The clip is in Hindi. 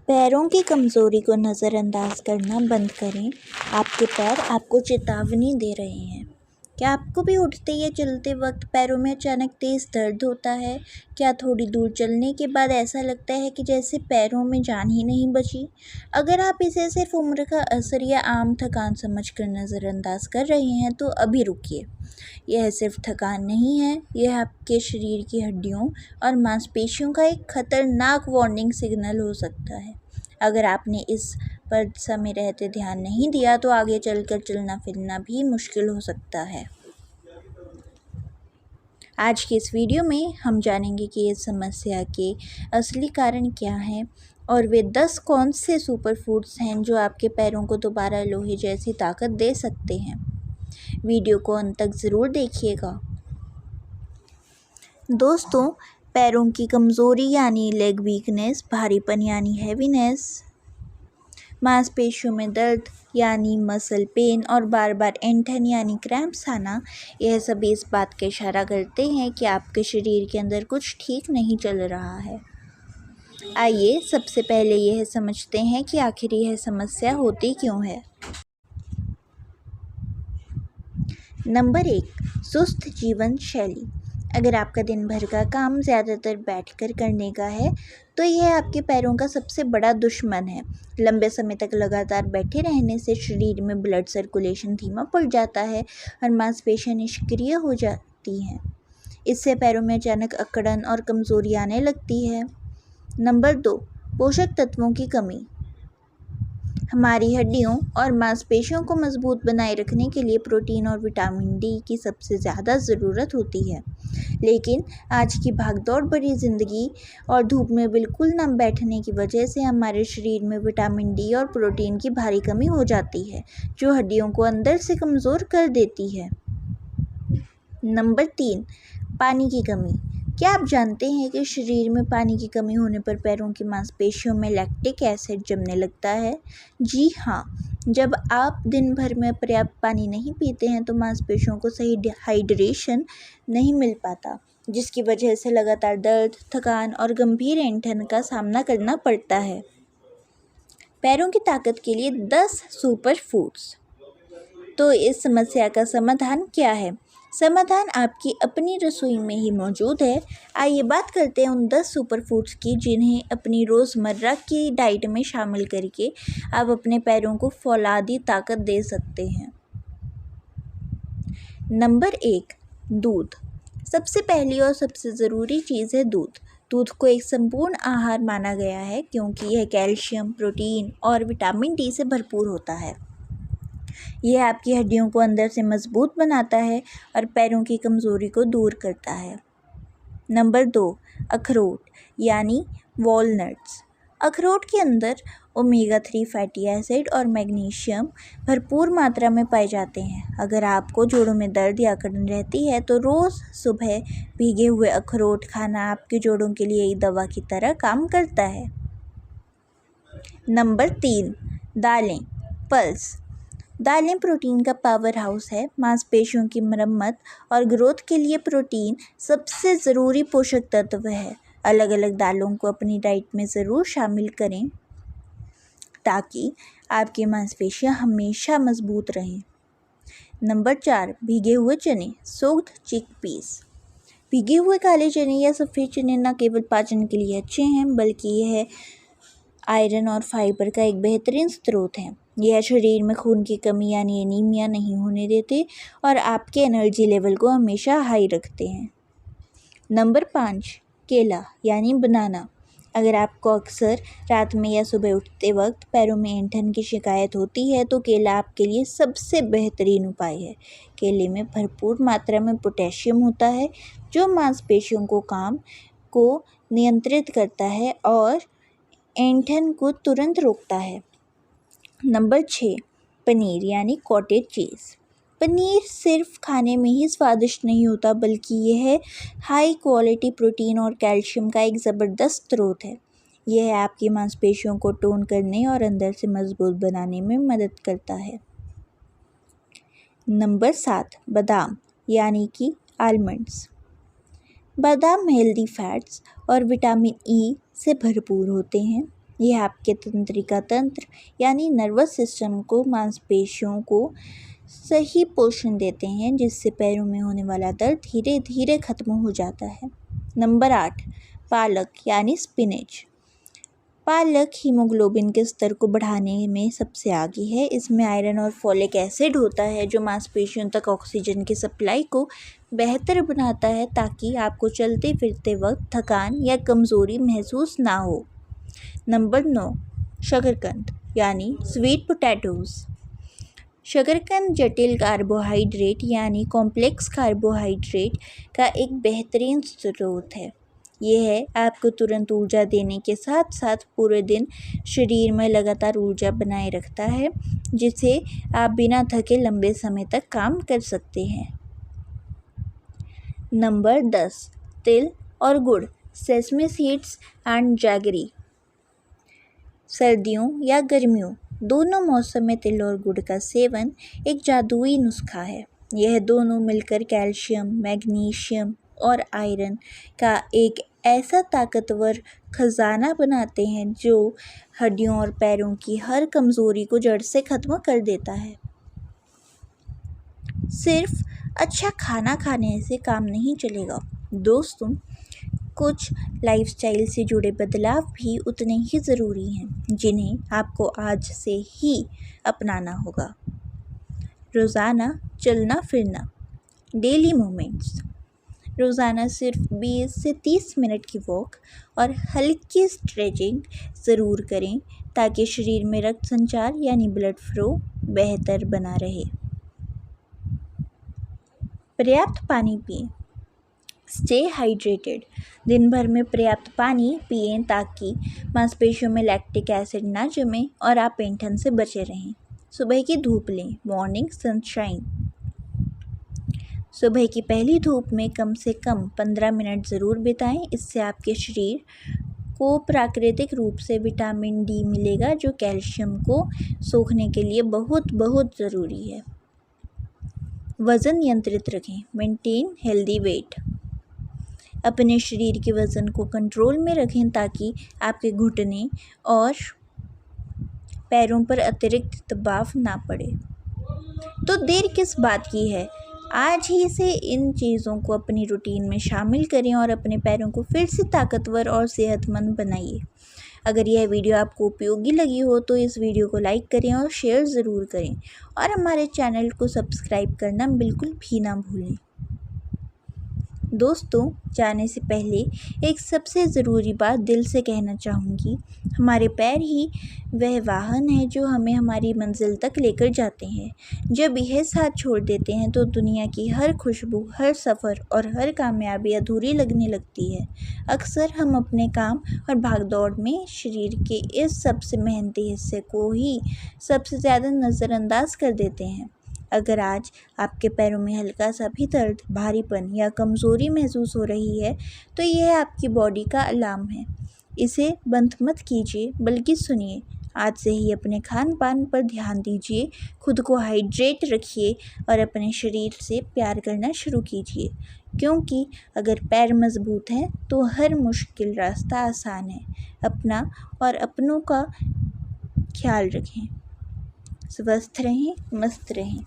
पैरों की कमज़ोरी को नज़रअंदाज करना बंद करें। आपके पैर आपको चेतावनी दे रहे हैं। क्या आपको भी उठते या चलते वक्त पैरों में अचानक तेज़ दर्द होता है? क्या थोड़ी दूर चलने के बाद ऐसा लगता है कि जैसे पैरों में जान ही नहीं बची? अगर आप इसे सिर्फ उम्र का असर या आम थकान समझकर नज़रअंदाज कर रहे हैं तो अभी रुकिए। यह सिर्फ थकान नहीं है, यह आपके शरीर की हड्डियों और मांसपेशियों का एक खतरनाक वार्निंग सिग्नल हो सकता है। अगर आपने इस पर समय रहते ध्यान नहीं दिया तो आगे चलकर चलना फिरना भी मुश्किल हो सकता है। आज की इस वीडियो में हम जानेंगे कि इस समस्या के असली कारण क्या हैं और वे 10 कौन से सुपर फूड्स हैं जो आपके पैरों को दोबारा लोहे जैसी ताकत दे सकते हैं। वीडियो को अंत तक ज़रूर देखिएगा। दोस्तों, पैरों की कमज़ोरी यानी लेग वीकनेस, भारीपन यानी हैवीनेस, मांसपेशियों में दर्द यानी मसल पेन और बार बार ऐंठन यानी क्रैम्प्स आना, यह सभी इस बात का इशारा करते हैं कि आपके शरीर के अंदर कुछ ठीक नहीं चल रहा है। आइए सबसे पहले यह समझते हैं कि आखिर यह समस्या होती क्यों है। नंबर 1, सुस्त जीवन शैली। अगर आपका दिन भर का काम ज़्यादातर बैठकर करने का है तो यह आपके पैरों का सबसे बड़ा दुश्मन है। लंबे समय तक लगातार बैठे रहने से शरीर में ब्लड सर्कुलेशन धीमा पड़ जाता है और मांसपेशियां निष्क्रिय हो जाती हैं। इससे पैरों में अचानक अकड़न और कमज़ोरी आने लगती है। नंबर 2, पोषक तत्वों की कमी। हमारी हड्डियों और मांसपेशियों को मजबूत बनाए रखने के लिए प्रोटीन और विटामिन डी की सबसे ज़्यादा ज़रूरत होती है, लेकिन आज की भागदौड़ भरी ज़िंदगी और धूप में बिल्कुल न बैठने की वजह से हमारे शरीर में विटामिन डी और प्रोटीन की भारी कमी हो जाती है, जो हड्डियों को अंदर से कमज़ोर कर देती है। नंबर 3, पानी की कमी। क्या आप जानते हैं कि शरीर में पानी की कमी होने पर पैरों की मांसपेशियों में लैक्टिक एसिड जमने लगता है? जी हाँ, जब आप दिन भर में पर्याप्त पानी नहीं पीते हैं तो मांसपेशियों को सही हाइड्रेशन नहीं मिल पाता, जिसकी वजह से लगातार दर्द, थकान और गंभीर ऐंठन का सामना करना पड़ता है। पैरों की ताकत के लिए 10 सुपर फूड्स। तो इस समस्या का समाधान क्या है? समाधान आपकी अपनी रसोई में ही मौजूद है। आइए बात करते हैं उन 10 सुपर फूड्स की जिन्हें अपनी रोज़मर्रा की डाइट में शामिल करके आप अपने पैरों को फौलादी ताकत दे सकते हैं। नंबर 1, दूध। सबसे पहली और सबसे ज़रूरी चीज़ है दूध। दूध को एक संपूर्ण आहार माना गया है क्योंकि यह कैल्शियम, प्रोटीन और विटामिन डी से भरपूर होता है। यह आपकी हड्डियों को अंदर से मजबूत बनाता है और पैरों की कमज़ोरी को दूर करता है। नंबर 2, अखरोट यानी वॉलनट्स। अखरोट के अंदर ओमेगा 3 फैटी एसिड और मैग्नीशियम भरपूर मात्रा में पाए जाते हैं। अगर आपको जोड़ों में दर्द या अकड़न रहती है तो रोज़ सुबह भीगे हुए अखरोट खाना आपके जोड़ों के लिए एक दवा की तरह काम करता है। नंबर 3, दालें, पल्स। दालें प्रोटीन का पावर हाउस है। मांसपेशियों की मरम्मत और ग्रोथ के लिए प्रोटीन सबसे ज़रूरी पोषक तत्व है। अलग अलग दालों को अपनी डाइट में ज़रूर शामिल करें ताकि आपकी मांसपेशियां हमेशा मजबूत रहें। नंबर 4, भीगे हुए चने, सोक्ड चिकपीस। भीगे हुए काले चने या सफ़ेद चने न केवल पाचन के लिए अच्छे हैं बल्कि यह आयरन और फाइबर का एक बेहतरीन स्रोत है। यह शरीर में खून की कमी यानी एनीमिया नहीं होने देते और आपके एनर्जी लेवल को हमेशा हाई रखते हैं। नंबर 5, केला यानी बनाना। अगर आपको अक्सर रात में या सुबह उठते वक्त पैरों में ऐंठन की शिकायत होती है तो केला आपके लिए सबसे बेहतरीन उपाय है। केले में भरपूर मात्रा में पोटेशियम होता है जो मांसपेशियों को नियंत्रित करता है और ऐंठन को तुरंत रोकता है। नंबर 6, पनीर यानी कॉटेज चीज़। पनीर सिर्फ खाने में ही स्वादिष्ट नहीं होता बल्कि यह हाई क्वालिटी प्रोटीन और कैल्शियम का एक ज़बरदस्त स्रोत है। यह आपकी मांसपेशियों को टोन करने और अंदर से मजबूत बनाने में मदद करता है। नंबर 7, बादाम यानी कि आलमंड्स। बादाम हेल्दी फैट्स और विटामिन ई से भरपूर होते हैं। यह आपके तंत्रिका तंत्र यानी नर्वस सिस्टम को मांसपेशियों को सही पोषण देते हैं, जिससे पैरों में होने वाला दर्द धीरे धीरे खत्म हो जाता है। नंबर 8, पालक यानी स्पिनच। पालक हीमोग्लोबिन के स्तर को बढ़ाने में सबसे आगे है। इसमें आयरन और फोलिक एसिड होता है जो मांसपेशियों तक ऑक्सीजन की सप्लाई को बेहतर बनाता है, ताकि आपको चलते फिरते वक्त थकान या कमज़ोरी महसूस ना हो। नंबर 9, शकरकंद यानी स्वीट पोटैटोज़। शकरकंद जटिल कार्बोहाइड्रेट यानी कॉम्प्लेक्स कार्बोहाइड्रेट का एक बेहतरीन स्रोत है। यह आपको तुरंत ऊर्जा देने के साथ साथ पूरे दिन शरीर में लगातार ऊर्जा बनाए रखता है, जिससे आप बिना थके लंबे समय तक काम कर सकते हैं। नंबर 10, तिल और गुड़, सेसमे सीड्स एंड जैगरी। सर्दियों या गर्मियों दोनों मौसम में तिल और गुड़ का सेवन एक जादुई नुस्खा है। यह दोनों मिलकर कैल्शियम, मैग्नीशियम और आयरन का एक ऐसा ताकतवर खजाना बनाते हैं जो हड्डियों और पैरों की हर कमज़ोरी को जड़ से ख़त्म कर देता है। सिर्फ अच्छा खाना खाने से काम नहीं चलेगा दोस्तों, कुछ लाइफस्टाइल से जुड़े बदलाव भी उतने ही ज़रूरी हैं, जिन्हें आपको आज से ही अपनाना होगा। रोज़ाना चलना फिरना, डेली मूवमेंट्स। रोज़ाना सिर्फ 20 से 30 मिनट की वॉक और हल्की स्ट्रेचिंग ज़रूर करें, ताकि शरीर में रक्त संचार यानी ब्लड फ्लो बेहतर बना रहे। पर्याप्त पानी पिएं। Stay hydrated. दिन भर में पर्याप्त पानी पिएं ताकि मांसपेशियों में लैक्टिक एसिड ना जमे और आप ऐंठन से बचे रहें। सुबह की धूप लें, मॉर्निंग सनशाइन। सुबह की पहली धूप में कम से कम 15 मिनट ज़रूर बिताएं। इससे आपके शरीर को प्राकृतिक रूप से विटामिन डी मिलेगा, जो कैल्शियम को सोखने के लिए बहुत बहुत ज़रूरी है। वज़न नियंत्रित रखें, मेंटेन हेल्दी वेट। अपने शरीर के वज़न को कंट्रोल में रखें ताकि आपके घुटने और पैरों पर अतिरिक्त दबाव ना पड़े। तो देर किस बात की है, आज ही से इन चीज़ों को अपनी रूटीन में शामिल करें और अपने पैरों को फिर से ताकतवर और सेहतमंद बनाइए। अगर यह वीडियो आपको उपयोगी लगी हो तो इस वीडियो को लाइक करें और शेयर ज़रूर करें, और हमारे चैनल को सब्सक्राइब करना बिल्कुल भी ना भूलें। दोस्तों, जाने से पहले एक सबसे ज़रूरी बात दिल से कहना चाहूँगी। हमारे पैर ही वह वाहन है जो हमें हमारी मंजिल तक लेकर जाते हैं। जब यह साथ छोड़ देते हैं तो दुनिया की हर खुशबू, हर सफ़र और हर कामयाबी अधूरी लगने लगती है। अक्सर हम अपने काम और भागदौड़ में शरीर के इस सबसे मेहनती हिस्से को ही सबसे ज़्यादा नज़रअंदाज कर देते हैं। अगर आज आपके पैरों में हल्का सा भी दर्द, भारीपन या कमज़ोरी महसूस हो रही है, तो यह आपकी बॉडी का अलार्म है। इसे बंद मत कीजिए, बल्कि सुनिए। आज से ही अपने खान पान पर ध्यान दीजिए, खुद को हाइड्रेट रखिए और अपने शरीर से प्यार करना शुरू कीजिए, क्योंकि अगर पैर मजबूत हैं तो हर मुश्किल रास्ता आसान है। अपना और अपनों का ख्याल रखें। स्वस्थ रहें, मस्त रहें।